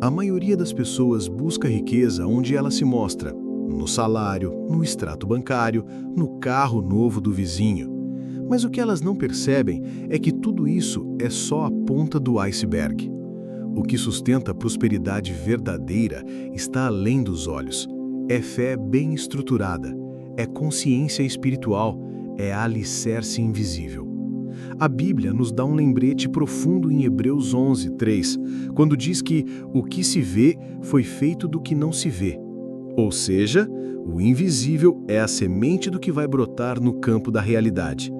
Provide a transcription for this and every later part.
A maioria das pessoas busca riqueza onde ela se mostra, no salário, no extrato bancário, no carro novo do vizinho. Mas o que elas não percebem é que tudo isso é só a ponta do iceberg. O que sustenta a prosperidade verdadeira está além dos olhos. É fé bem estruturada, é consciência espiritual, é alicerce invisível. A Bíblia nos dá um lembrete profundo em Hebreus 11:3, quando diz que o que se vê foi feito do que não se vê. Ou seja, o invisível é a semente do que vai brotar no campo da realidade.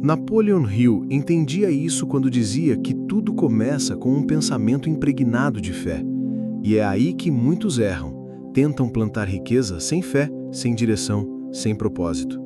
Napoleon Hill entendia isso quando dizia que tudo começa com um pensamento impregnado de fé. E é aí que muitos erram, tentam plantar riqueza sem fé, sem direção, sem propósito.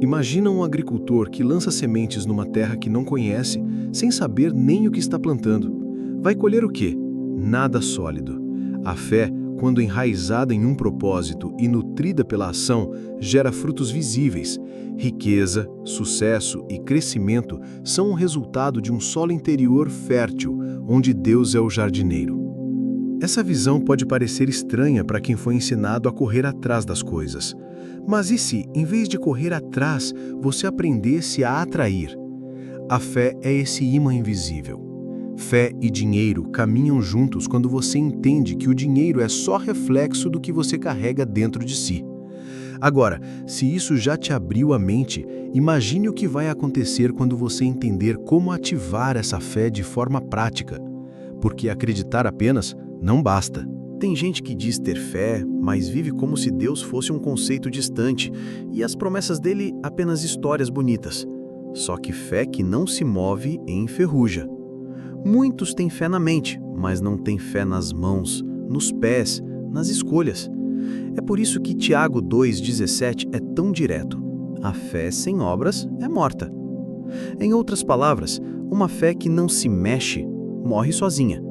Imagina um agricultor que lança sementes numa terra que não conhece, sem saber nem o que está plantando. Vai colher o quê? Nada sólido. A fé, quando enraizada em um propósito e nutrida pela ação, gera frutos visíveis. Riqueza, sucesso e crescimento são o resultado de um solo interior fértil, onde Deus é o jardineiro. Essa visão pode parecer estranha para quem foi ensinado a correr atrás das coisas. Mas e se, em vez de correr atrás, você aprendesse a atrair? A fé é esse imã invisível. Fé e dinheiro caminham juntos quando você entende que o dinheiro é só reflexo do que você carrega dentro de si. Agora, se isso já te abriu a mente, imagine o que vai acontecer quando você entender como ativar essa fé de forma prática. Porque acreditar apenas não basta. Tem gente que diz ter fé, mas vive como se Deus fosse um conceito distante e as promessas dele apenas histórias bonitas. Só que fé que não se move enferruja. Muitos têm fé na mente, mas não têm fé nas mãos, nos pés, nas escolhas. É por isso que Tiago 2,17 é tão direto. A fé sem obras é morta. Em outras palavras, uma fé que não se mexe, morre sozinha.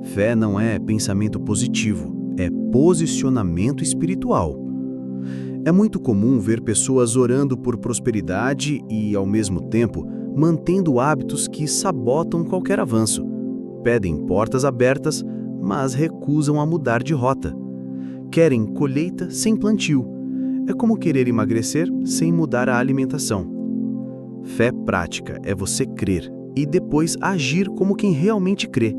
Fé não é pensamento positivo, é posicionamento espiritual. É muito comum ver pessoas orando por prosperidade e, ao mesmo tempo, mantendo hábitos que sabotam qualquer avanço. Pedem portas abertas, mas recusam a mudar de rota. Querem colheita sem plantio. É como querer emagrecer sem mudar a alimentação. Fé prática é você crer e depois agir como quem realmente crê.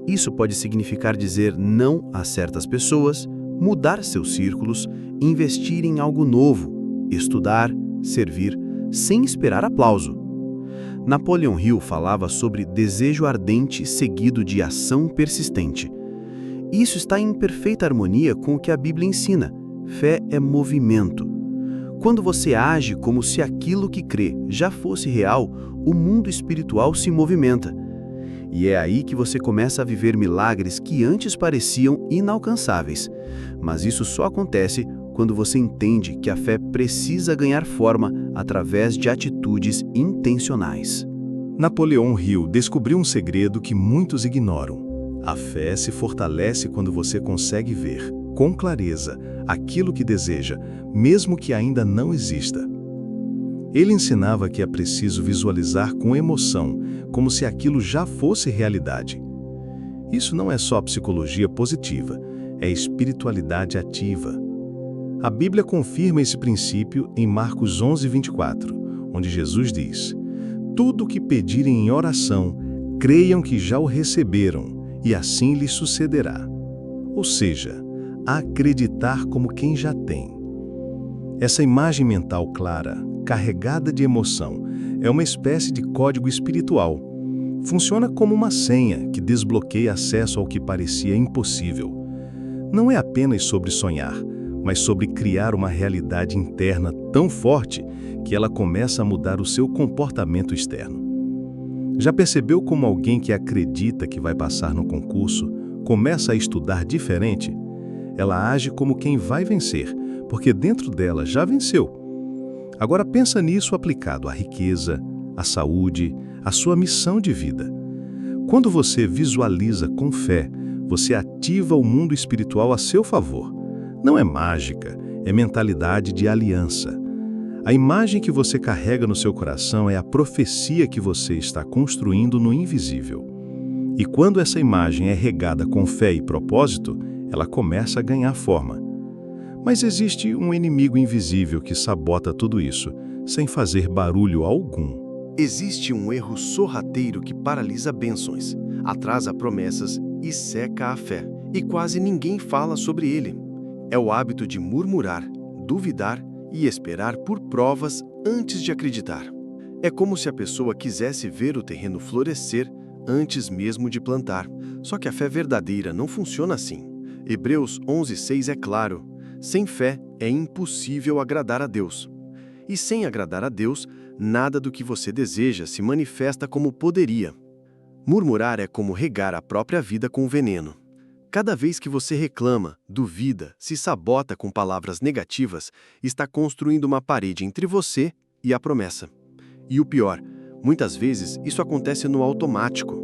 Isso pode significar dizer não a certas pessoas, mudar seus círculos, investir em algo novo, estudar, servir, sem esperar aplauso. Napoleon Hill falava sobre desejo ardente seguido de ação persistente. Isso está em perfeita harmonia com o que a Bíblia ensina. Fé é movimento. Quando você age como se aquilo que crê já fosse real, o mundo espiritual se movimenta. E é aí que você começa a viver milagres que antes pareciam inalcançáveis. Mas isso só acontece quando você entende que a fé precisa ganhar forma através de atitudes intencionais. Napoleon Hill descobriu um segredo que muitos ignoram. A fé se fortalece quando você consegue ver, com clareza, aquilo que deseja, mesmo que ainda não exista. Ele ensinava que é preciso visualizar com emoção, como se aquilo já fosse realidade. Isso não é só psicologia positiva, é espiritualidade ativa. A Bíblia confirma esse princípio em Marcos 11:24, onde Jesus diz: "Tudo o que pedirem em oração, creiam que já o receberam, e assim lhes sucederá." Ou seja, acreditar como quem já tem. Essa imagem mental clara, carregada de emoção, é uma espécie de código espiritual. Funciona como uma senha que desbloqueia acesso ao que parecia impossível. Não é apenas sobre sonhar, mas sobre criar uma realidade interna tão forte que ela começa a mudar o seu comportamento externo. Já percebeu como alguém que acredita que vai passar no concurso começa a estudar diferente? Ela age como quem vai vencer, porque dentro dela já venceu. Agora pensa nisso aplicado à riqueza, à saúde, à sua missão de vida. Quando você visualiza com fé, você ativa o mundo espiritual a seu favor. Não é mágica, é mentalidade de aliança. A imagem que você carrega no seu coração é a profecia que você está construindo no invisível. E quando essa imagem é regada com fé e propósito, ela começa a ganhar forma. Mas existe um inimigo invisível que sabota tudo isso, sem fazer barulho algum. Existe um erro sorrateiro que paralisa bênçãos, atrasa promessas e seca a fé. E quase ninguém fala sobre ele. É o hábito de murmurar, duvidar e esperar por provas antes de acreditar. É como se a pessoa quisesse ver o terreno florescer antes mesmo de plantar. Só que a fé verdadeira não funciona assim. Hebreus 11:6 é claro: sem fé é impossível agradar a Deus. E sem agradar a Deus, nada do que você deseja se manifesta como poderia. Murmurar é como regar a própria vida com veneno. Cada vez que você reclama, duvida, se sabota com palavras negativas, está construindo uma parede entre você e a promessa. E o pior, muitas vezes isso acontece no automático.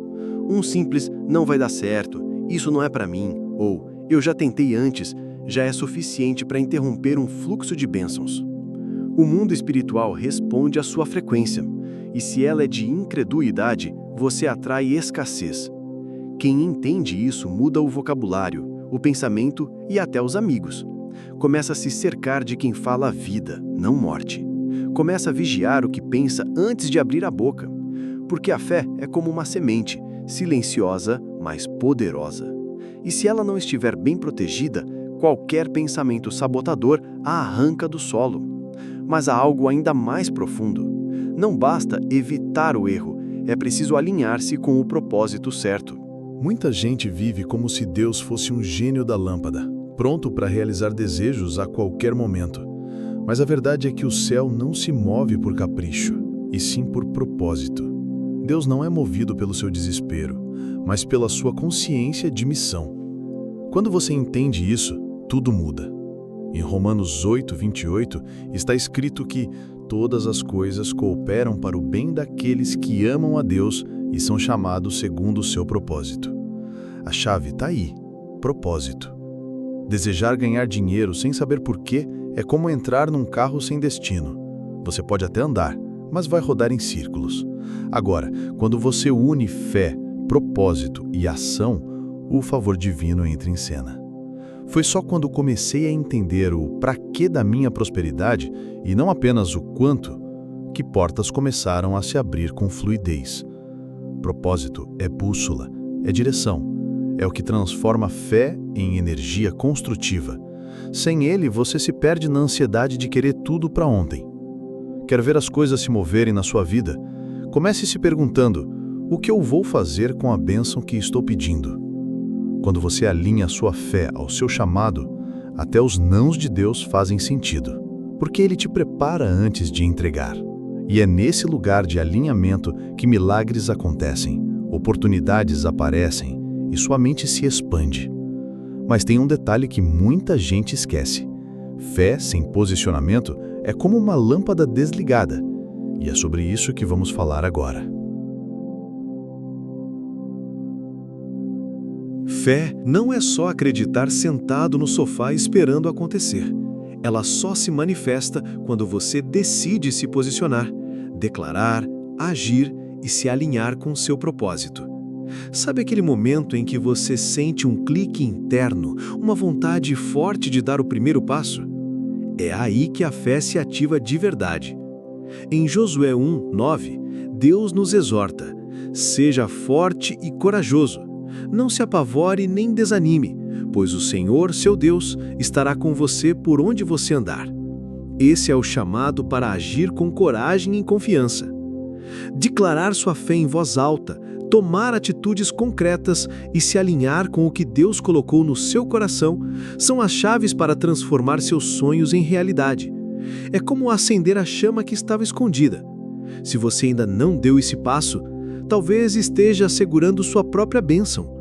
Um simples "não vai dar certo", "isso não é para mim", ou "eu já tentei antes", já é suficiente para interromper um fluxo de bênçãos. O mundo espiritual responde à sua frequência, e se ela é de incredulidade, você atrai escassez. Quem entende isso muda o vocabulário, o pensamento e até os amigos. Começa a se cercar de quem fala vida, não morte. Começa a vigiar o que pensa antes de abrir a boca. Porque a fé é como uma semente, silenciosa, mas poderosa. E se ela não estiver bem protegida, qualquer pensamento sabotador a arranca do solo. Mas há algo ainda mais profundo. Não basta evitar o erro, é preciso alinhar-se com o propósito certo. Muita gente vive como se Deus fosse um gênio da lâmpada, pronto para realizar desejos a qualquer momento. Mas a verdade é que o céu não se move por capricho, e sim por propósito. Deus não é movido pelo seu desespero, mas pela sua consciência de missão. Quando você entende isso, tudo muda. Em Romanos 8:28 está escrito que todas as coisas cooperam para o bem daqueles que amam a Deus e são chamados segundo o seu propósito. A chave está aí: propósito. Desejar ganhar dinheiro sem saber porquê é como entrar num carro sem destino. Você pode até andar, mas vai rodar em círculos. Agora, quando você une fé, propósito e ação, o favor divino entra em cena. Foi só quando comecei a entender o pra quê da minha prosperidade, e não apenas o quanto, que portas começaram a se abrir com fluidez. Propósito é bússola, é direção, é o que transforma fé em energia construtiva. Sem ele, você se perde na ansiedade de querer tudo para ontem. Quer ver as coisas se moverem na sua vida? Comece se perguntando: o que eu vou fazer com a bênção que estou pedindo? Quando você alinha a sua fé ao seu chamado, até os nãos de Deus fazem sentido, porque Ele te prepara antes de entregar. E é nesse lugar de alinhamento que milagres acontecem, oportunidades aparecem e sua mente se expande. Mas tem um detalhe que muita gente esquece. Fé sem posicionamento é como uma lâmpada desligada, e é sobre isso que vamos falar agora. Fé não é só acreditar sentado no sofá esperando acontecer. Ela só se manifesta quando você decide se posicionar, declarar, agir e se alinhar com seu propósito. Sabe aquele momento em que você sente um clique interno, uma vontade forte de dar o primeiro passo? É aí que a fé se ativa de verdade. Em Josué 1:9, Deus nos exorta: seja forte e corajoso. Não se apavore nem desanime, pois o Senhor, seu Deus, estará com você por onde você andar. Esse é o chamado para agir com coragem e confiança. Declarar sua fé em voz alta, tomar atitudes concretas e se alinhar com o que Deus colocou no seu coração são as chaves para transformar seus sonhos em realidade. É como acender a chama que estava escondida. Se você ainda não deu esse passo, talvez esteja segurando sua própria bênção.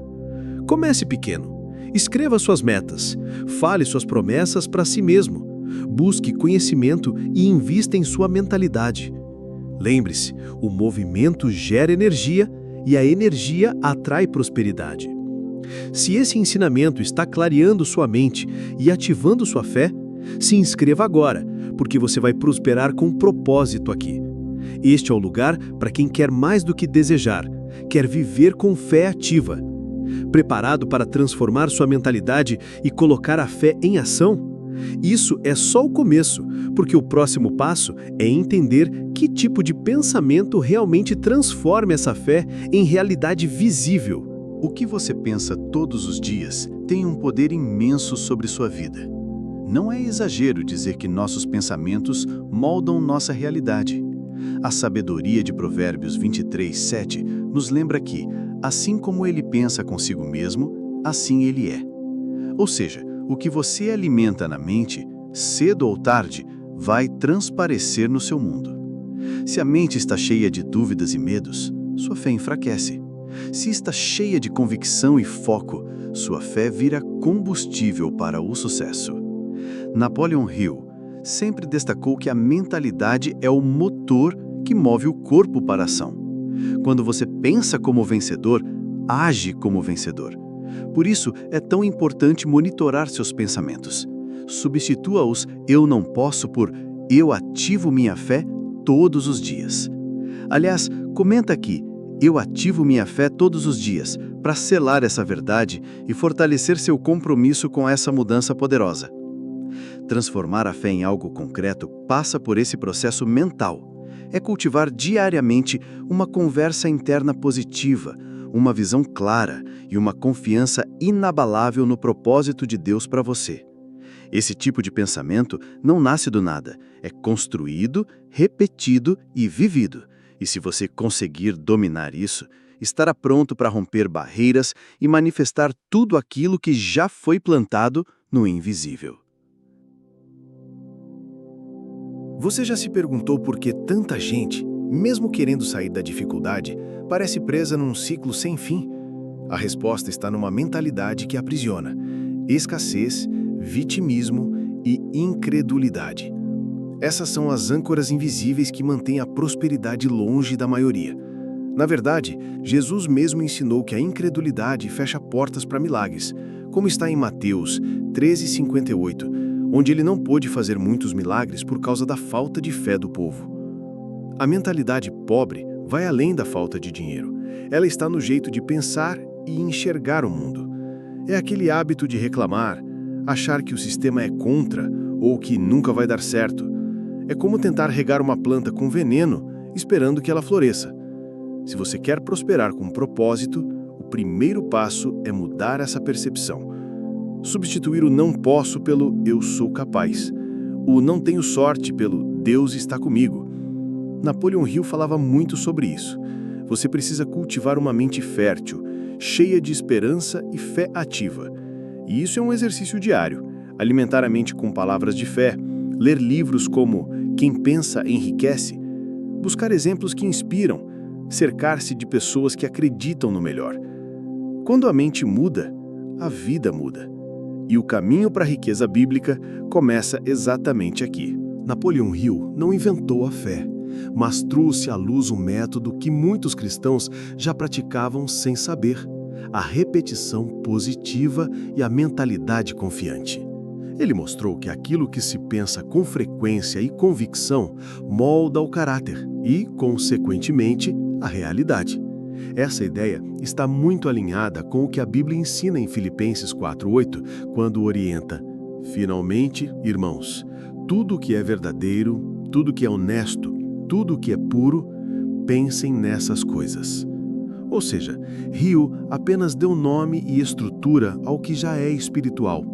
Comece pequeno. Escreva suas metas. Fale suas promessas para si mesmo. Busque conhecimento e invista em sua mentalidade. Lembre-se, o movimento gera energia e a energia atrai prosperidade. Se esse ensinamento está clareando sua mente e ativando sua fé, se inscreva agora, porque você vai prosperar com propósito aqui. Este é o lugar para quem quer mais do que desejar, quer viver com fé ativa. Preparado para transformar sua mentalidade e colocar a fé em ação? Isso é só o começo, porque o próximo passo é entender que tipo de pensamento realmente transforma essa fé em realidade visível. O que você pensa todos os dias tem um poder imenso sobre sua vida. Não é exagero dizer que nossos pensamentos moldam nossa realidade. A sabedoria de Provérbios 23:7 nos lembra que, assim como ele pensa consigo mesmo, assim ele é. Ou seja, o que você alimenta na mente, cedo ou tarde, vai transparecer no seu mundo. Se a mente está cheia de dúvidas e medos, sua fé enfraquece. Se está cheia de convicção e foco, sua fé vira combustível para o sucesso. Napoleon Hill sempre destacou que a mentalidade é o motor que move o corpo para a ação. Quando você pensa como vencedor, age como vencedor. Por isso, é tão importante monitorar seus pensamentos. Substitua os "eu não posso" por "eu ativo minha fé todos os dias". Aliás, comenta aqui, eu ativo minha fé todos os dias, para selar essa verdade e fortalecer seu compromisso com essa mudança poderosa. Transformar a fé em algo concreto passa por esse processo mental. É cultivar diariamente uma conversa interna positiva, uma visão clara e uma confiança inabalável no propósito de Deus para você. Esse tipo de pensamento não nasce do nada, é construído, repetido e vivido. E se você conseguir dominar isso, estará pronto para romper barreiras e manifestar tudo aquilo que já foi plantado no invisível. Você já se perguntou por que tanta gente, mesmo querendo sair da dificuldade, parece presa num ciclo sem fim? A resposta está numa mentalidade que aprisiona: escassez, vitimismo e incredulidade. Essas são as âncoras invisíveis que mantêm a prosperidade longe da maioria. Na verdade, Jesus mesmo ensinou que a incredulidade fecha portas para milagres, como está em Mateus 13:58, onde ele não pôde fazer muitos milagres por causa da falta de fé do povo. A mentalidade pobre vai além da falta de dinheiro. Ela está no jeito de pensar e enxergar o mundo. É aquele hábito de reclamar, achar que o sistema é contra ou que nunca vai dar certo. É como tentar regar uma planta com veneno, esperando que ela floresça. Se você quer prosperar com propósito, o primeiro passo é mudar essa percepção. Substituir o "não posso" pelo "eu sou capaz". O "não tenho sorte" pelo "Deus está comigo". Napoleon Hill falava muito sobre isso. Você precisa cultivar uma mente fértil, cheia de esperança e fé ativa. E isso é um exercício diário. Alimentar a mente com palavras de fé, ler livros como Quem Pensa Enriquece, buscar exemplos que inspiram, cercar-se de pessoas que acreditam no melhor. Quando a mente muda, a vida muda. E o caminho para a riqueza bíblica começa exatamente aqui. Napoleon Hill não inventou a fé, mas trouxe à luz um método que muitos cristãos já praticavam sem saber: a repetição positiva e a mentalidade confiante. Ele mostrou que aquilo que se pensa com frequência e convicção molda o caráter e, consequentemente, a realidade. Essa ideia está muito alinhada com o que a Bíblia ensina em Filipenses 4:8, quando orienta: "Finalmente, irmãos, tudo que é verdadeiro, tudo que é honesto, tudo que é puro, pensem nessas coisas." Ou seja, Hill apenas deu nome e estrutura ao que já é espiritual.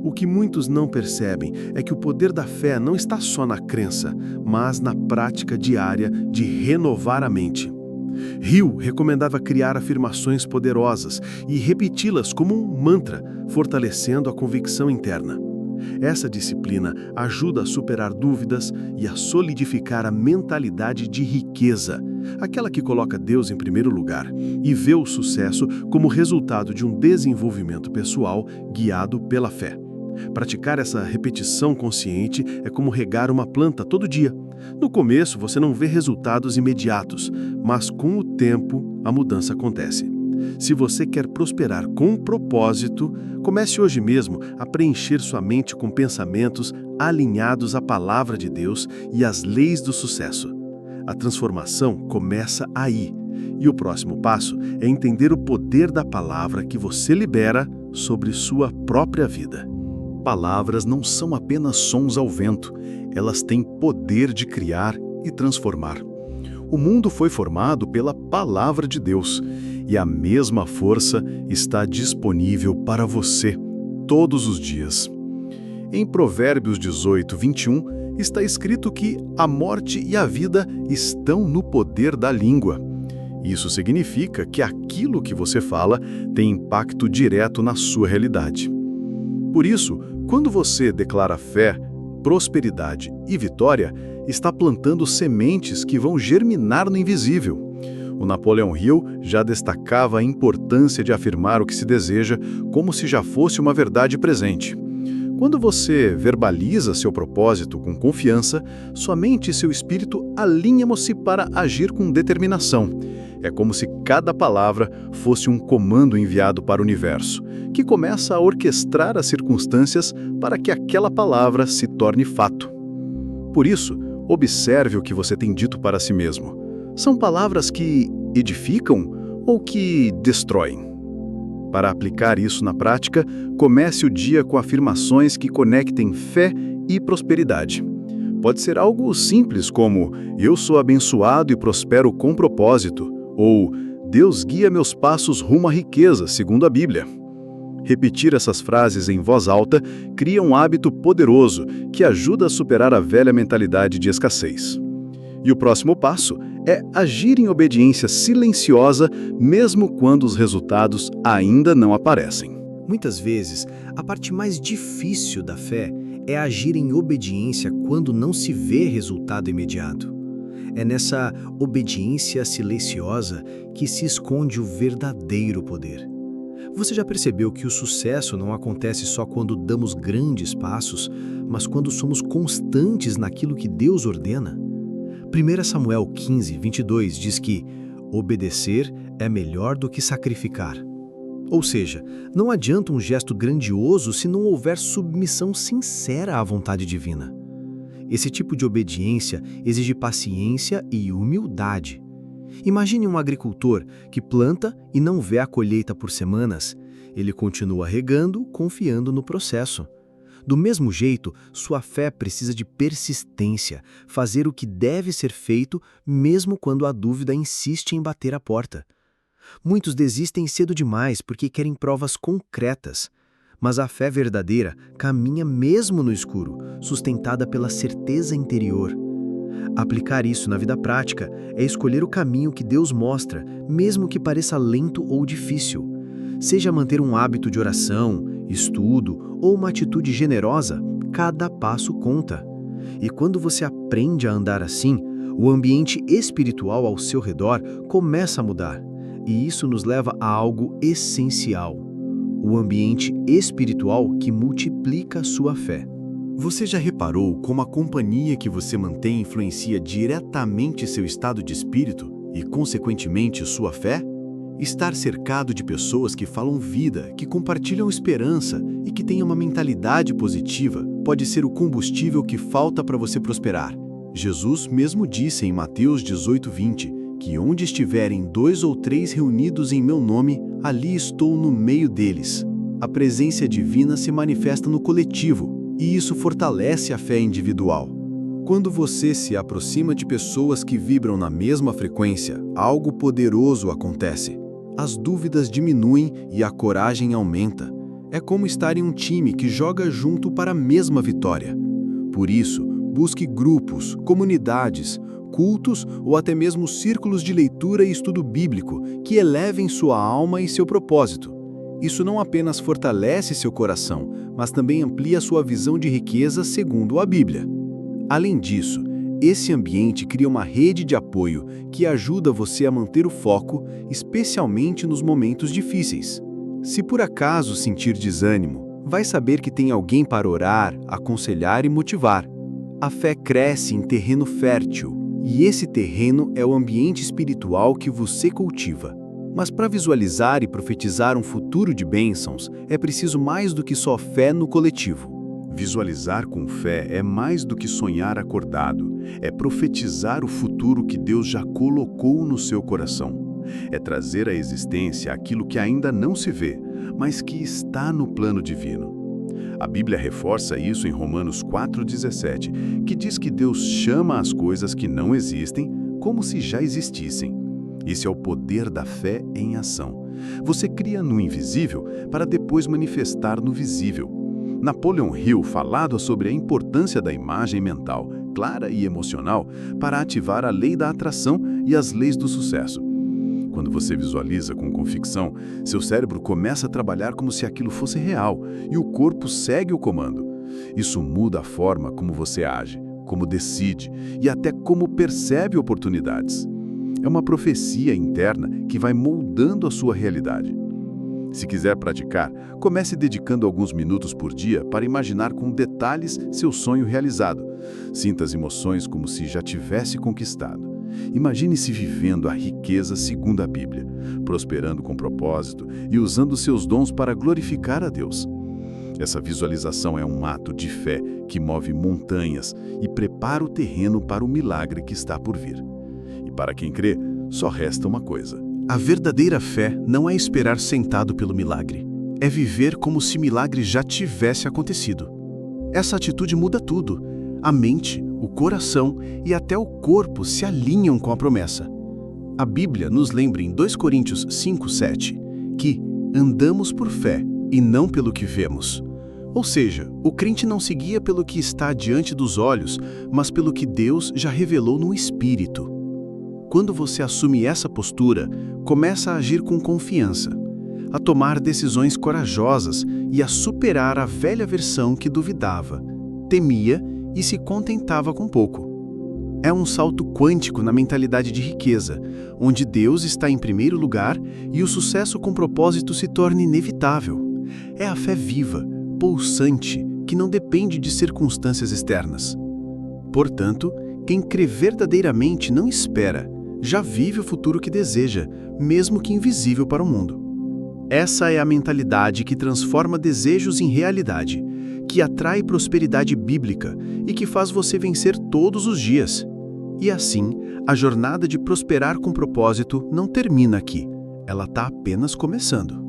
O que muitos não percebem é que o poder da fé não está só na crença, mas na prática diária de renovar a mente. Hill recomendava criar afirmações poderosas e repeti-las como um mantra, fortalecendo a convicção interna. Essa disciplina ajuda a superar dúvidas e a solidificar a mentalidade de riqueza, aquela que coloca Deus em primeiro lugar e vê o sucesso como resultado de um desenvolvimento pessoal guiado pela fé. Praticar essa repetição consciente é como regar uma planta todo dia. No começo, você não vê resultados imediatos, mas com o tempo, a mudança acontece. Se você quer prosperar com propósito, comece hoje mesmo a preencher sua mente com pensamentos alinhados à palavra de Deus e às leis do sucesso. A transformação começa aí, E o próximo passo é entender o poder da palavra que você libera sobre sua própria vida. Palavras não são apenas sons ao vento, elas têm poder de criar e transformar. O mundo foi formado pela palavra de Deus, e a mesma força está disponível para você todos os dias. Em Provérbios 18, 21, está escrito que a morte e a vida estão no poder da língua. Isso significa que aquilo que você fala tem impacto direto na sua realidade. Por isso, quando você declara fé, prosperidade e vitória, está plantando sementes que vão germinar no invisível. O Napoleão Hill já destacava a importância de afirmar o que se deseja como se já fosse uma verdade presente. Quando você verbaliza seu propósito com confiança, sua mente e seu espírito alinham-se para agir com determinação. É como se cada palavra fosse um comando enviado para o universo, que começa a orquestrar as circunstâncias para que aquela palavra se torne fato. Por isso, observe o que você tem dito para si mesmo. São palavras que edificam ou que destroem? Para aplicar isso na prática, comece o dia com afirmações que conectem fé e prosperidade. Pode ser algo simples como "Eu sou abençoado e prospero com propósito", ou "Deus guia meus passos rumo à riqueza, segundo a Bíblia". Repetir essas frases em voz alta cria um hábito poderoso que ajuda a superar a velha mentalidade de escassez. E o próximo passo é agir em obediência silenciosa, mesmo quando os resultados ainda não aparecem. Muitas vezes, a parte mais difícil da fé é agir em obediência quando não se vê resultado imediato. É nessa obediência silenciosa que se esconde o verdadeiro poder. Você já percebeu que o sucesso não acontece só quando damos grandes passos, mas quando somos constantes naquilo que Deus ordena? 1 Samuel 15, 22 diz que obedecer é melhor do que sacrificar. Ou seja, não adianta um gesto grandioso se não houver submissão sincera à vontade divina. Esse tipo de obediência exige paciência e humildade. Imagine um agricultor que planta e não vê a colheita por semanas. Ele continua regando, confiando no processo. Do mesmo jeito, sua fé precisa de persistência, fazer o que deve ser feito mesmo quando a dúvida insiste em bater a porta. Muitos desistem cedo demais porque querem provas concretas. Mas a fé verdadeira caminha mesmo no escuro, sustentada pela certeza interior. Aplicar isso na vida prática é escolher o caminho que Deus mostra, mesmo que pareça lento ou difícil. Seja manter um hábito de oração, estudo ou uma atitude generosa, cada passo conta. E quando você aprende a andar assim, o ambiente espiritual ao seu redor começa a mudar. E isso nos leva a algo essencial: o ambiente espiritual que multiplica a sua fé. Você já reparou como a companhia que você mantém influencia diretamente seu estado de espírito e, consequentemente, sua fé? Estar cercado de pessoas que falam vida, que compartilham esperança e que têm uma mentalidade positiva pode ser o combustível que falta para você prosperar. Jesus mesmo disse em Mateus 18:20 que onde estiverem 2 ou 3 reunidos em meu nome, ali estou no meio deles. A presença divina se manifesta no coletivo, e isso fortalece a fé individual. Quando você se aproxima de pessoas que vibram na mesma frequência, algo poderoso acontece. As dúvidas diminuem e a coragem aumenta. É como estar em um time que joga junto para a mesma vitória. Por isso, busque grupos, comunidades, cultos ou até mesmo círculos de leitura e estudo bíblico que elevem sua alma e seu propósito. Isso não apenas fortalece seu coração, mas também amplia sua visão de riqueza segundo a Bíblia. Além disso, esse ambiente cria uma rede de apoio que ajuda você a manter o foco, especialmente nos momentos difíceis. Se por acaso sentir desânimo, vai saber que tem alguém para orar, aconselhar e motivar. A fé cresce em terreno fértil, e esse terreno é o ambiente espiritual que você cultiva. Mas para visualizar e profetizar um futuro de bênçãos, é preciso mais do que só fé no coletivo. Visualizar com fé é mais do que sonhar acordado, é profetizar o futuro que Deus já colocou no seu coração. é trazer à existência aquilo que ainda não se vê, mas que está no plano divino. A Bíblia reforça isso em Romanos 4,17, que diz que Deus chama as coisas que não existem como se já existissem. Esse é o poder da fé em ação. Você cria no invisível para depois manifestar no visível. Napoleon Hill falava sobre a importância da imagem mental, clara e emocional, para ativar a lei da atração e as leis do sucesso. Quando você visualiza com convicção, seu cérebro começa a trabalhar como se aquilo fosse real e o corpo segue o comando. Isso muda a forma como você age, como decide e até como percebe oportunidades. É uma profecia interna que vai moldando a sua realidade. Se quiser praticar, comece dedicando alguns minutos por dia para imaginar com detalhes seu sonho realizado. Sinta as emoções como se já tivesse conquistado. Imagine-se vivendo a riqueza segundo a Bíblia, prosperando com propósito e usando seus dons para glorificar a Deus. Essa visualização é um ato de fé que move montanhas e prepara o terreno para o milagre que está por vir. E para quem crê, só resta uma coisa. A verdadeira fé não é esperar sentado pelo milagre. É viver como se milagre já tivesse acontecido. Essa atitude muda tudo. A mente, o coração e até o corpo se alinham com a promessa. A Bíblia nos lembra em 2 Coríntios 5:7 que andamos por fé e não pelo que vemos. Ou seja, o crente não se guia pelo que está diante dos olhos, mas pelo que Deus já revelou no Espírito. Quando você assume essa postura, começa a agir com confiança, a tomar decisões corajosas e a superar a velha versão que duvidava, temia e se contentava com pouco. É um salto quântico na mentalidade de riqueza, onde Deus está em primeiro lugar e o sucesso com propósito se torna inevitável. É a fé viva, pulsante, que não depende de circunstâncias externas. Portanto, quem crê verdadeiramente não espera, já vive o futuro que deseja, mesmo que invisível para o mundo. Essa é a mentalidade que transforma desejos em realidade, que atrai prosperidade bíblica e que faz você vencer todos os dias. E assim, a jornada de prosperar com propósito não termina aqui, ela está apenas começando.